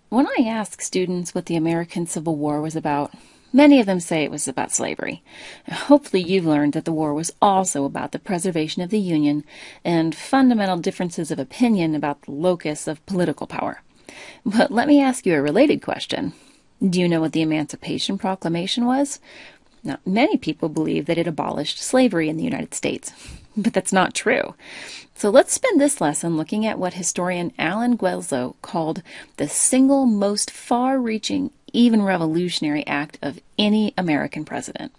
When I ask students what the American Civil War was about, many of them say it was about slavery. Hopefully you've learned that the war was also about the preservation of the Union and fundamental differences of opinion about the locus of political power. But let me ask you a related question. Do you know what the Emancipation Proclamation was? Now, many people believe that it abolished slavery in the United States, but that's not true. So let's spend this lesson looking at what historian Alan Guelzo called the single most far-reaching, even revolutionary act of any American president.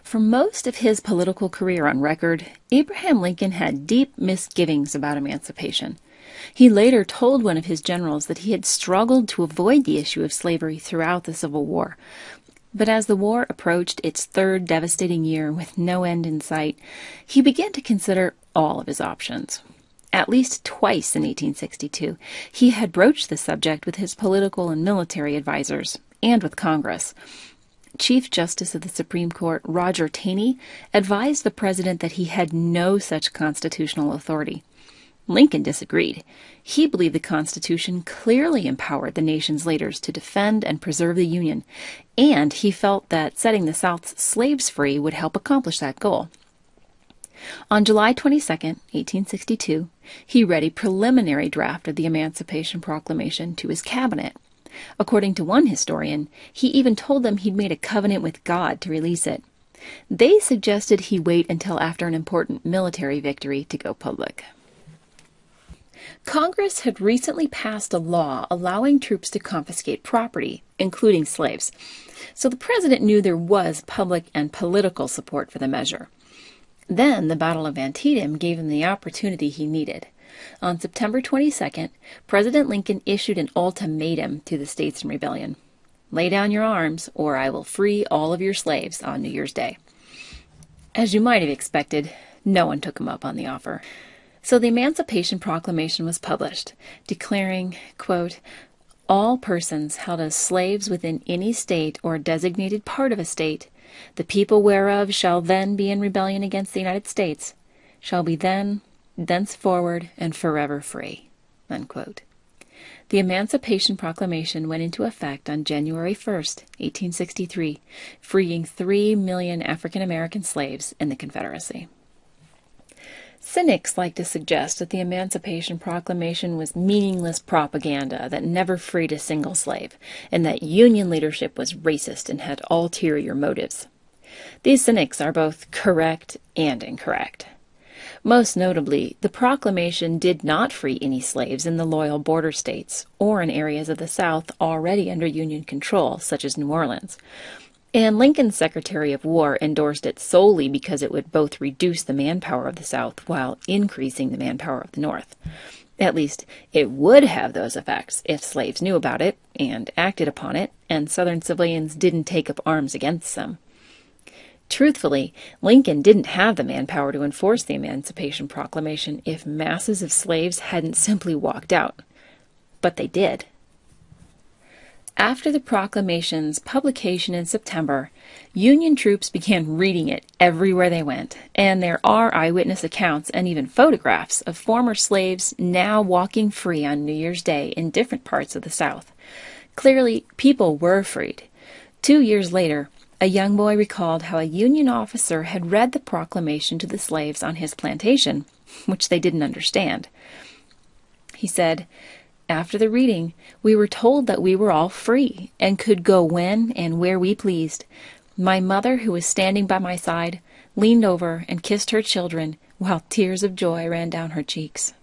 For most of his political career on record, Abraham Lincoln had deep misgivings about emancipation. He later told one of his generals that he had struggled to avoid the issue of slavery throughout the Civil War. But as the war approached its third devastating year with no end in sight, he began to consider all of his options. At least twice in 1862, he had broached the subject with his political and military advisors, and with Congress. Chief Justice of the Supreme Court Roger Taney advised the president that he had no such constitutional authority. Lincoln disagreed. He believed the Constitution clearly empowered the nation's leaders to defend and preserve the Union, and he felt that setting the South's slaves free would help accomplish that goal. On July 22, 1862, he read a preliminary draft of the Emancipation Proclamation to his cabinet. According to one historian, he even told them he'd made a covenant with God to release it. They suggested he wait until after an important military victory to go public. Congress had recently passed a law allowing troops to confiscate property, including slaves, so the president knew there was public and political support for the measure. Then the Battle of Antietam gave him the opportunity he needed. On September 22nd, President Lincoln issued an ultimatum to the states in rebellion. Lay down your arms, or I will free all of your slaves on New Year's Day. As you might have expected, no one took him up on the offer. So the Emancipation Proclamation was published, declaring, quote, all persons held as slaves within any state or designated part of a state, the people whereof shall then be in rebellion against the United States, shall be then, thenceforward, and forever free. Unquote. The Emancipation Proclamation went into effect on January 1st, 1863, freeing 3 million African American slaves in the Confederacy. Cynics like to suggest that the Emancipation Proclamation was meaningless propaganda that never freed a single slave, and that Union leadership was racist and had ulterior motives. These cynics are both correct and incorrect. Most notably, the proclamation did not free any slaves in the loyal border states or in areas of the South already under Union control, such as New Orleans. And Lincoln's Secretary of War endorsed it solely because it would both reduce the manpower of the South while increasing the manpower of the North. At least, it would have those effects if slaves knew about it and acted upon it, and Southern civilians didn't take up arms against them. Truthfully, Lincoln didn't have the manpower to enforce the Emancipation Proclamation if masses of slaves hadn't simply walked out. But they did. After the proclamation's publication in September, Union troops began reading it everywhere they went, and there are eyewitness accounts and even photographs of former slaves now walking free on New Year's Day in different parts of the South. Clearly, people were freed. 2 years later, a young boy recalled how a Union officer had read the proclamation to the slaves on his plantation, which they didn't understand. He said, after the reading, we were told that we were all free and could go when and where we pleased. My mother, who was standing by my side, leaned over and kissed her children while tears of joy ran down her cheeks.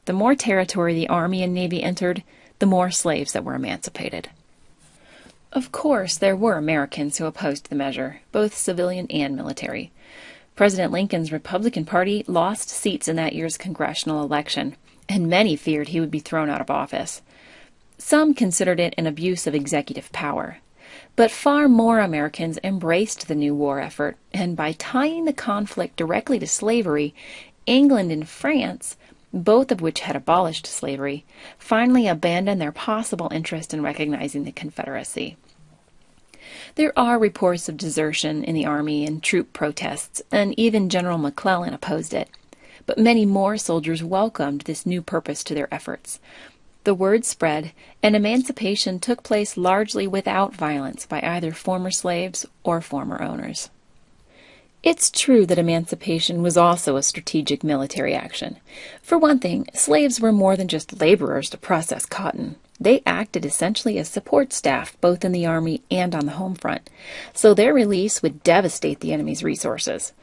The more territory the Army and Navy entered, the more slaves that were emancipated. Of course, there were Americans who opposed the measure, both civilian and military. President Lincoln's Republican Party lost seats in that year's congressional election, and many feared he would be thrown out of office. Some considered it an abuse of executive power. But far more Americans embraced the new war effort, and by tying the conflict directly to slavery, England and France, both of which had abolished slavery, finally abandoned their possible interest in recognizing the Confederacy. There are reports of desertion in the Army and troop protests, and even General McClellan opposed it. But many more soldiers welcomed this new purpose to their efforts. The word spread, and emancipation took place largely without violence by either former slaves or former owners. It's true that emancipation was also a strategic military action. For one thing, slaves were more than just laborers to process cotton. They acted essentially as support staff both in the army and on the home front, so their release would devastate the enemy's resources.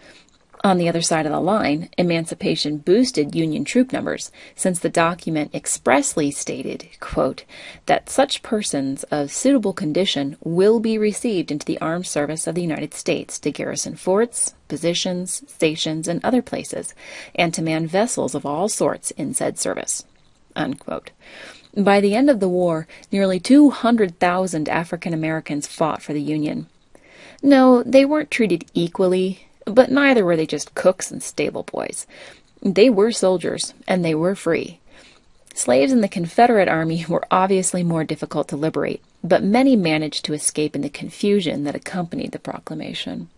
On the other side of the line, emancipation boosted Union troop numbers, since the document expressly stated, quote, that such persons of suitable condition will be received into the armed service of the United States to garrison forts, positions, stations, and other places, and to man vessels of all sorts in said service, unquote. By the end of the war, nearly 200,000 African Americans fought for the Union. No, they weren't treated equally, but neither were they just cooks and stable boys. They were soldiers, and they were free. Slaves in the Confederate Army were obviously more difficult to liberate, but many managed to escape in the confusion that accompanied the proclamation.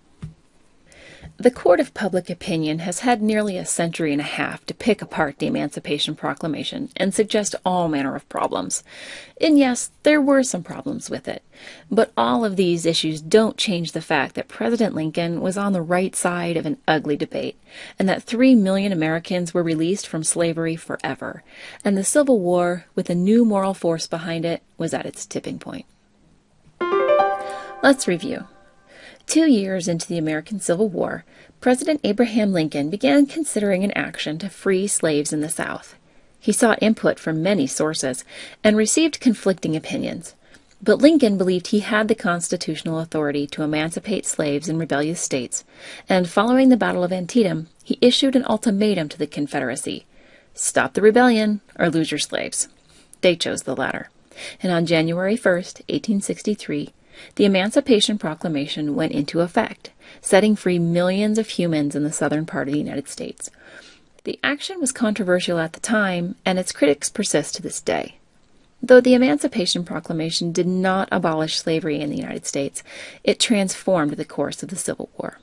The court of public opinion has had nearly a century and a half to pick apart the Emancipation Proclamation and suggest all manner of problems. And yes, there were some problems with it. But all of these issues don't change the fact that President Lincoln was on the right side of an ugly debate, and that 3 million Americans were released from slavery forever, and the Civil War, with a new moral force behind it, was at its tipping point. Let's review. 2 years into the American Civil War, President Abraham Lincoln began considering an action to free slaves in the South. He sought input from many sources and received conflicting opinions. But Lincoln believed he had the constitutional authority to emancipate slaves in rebellious states, and following the Battle of Antietam, he issued an ultimatum to the Confederacy: stop the rebellion or lose your slaves. They chose the latter. And on January 1st, 1863, the Emancipation Proclamation went into effect, setting free millions of humans in the southern part of the United States. The action was controversial at the time, and its critics persist to this day. Though the Emancipation Proclamation did not abolish slavery in the United States, it transformed the course of the Civil War.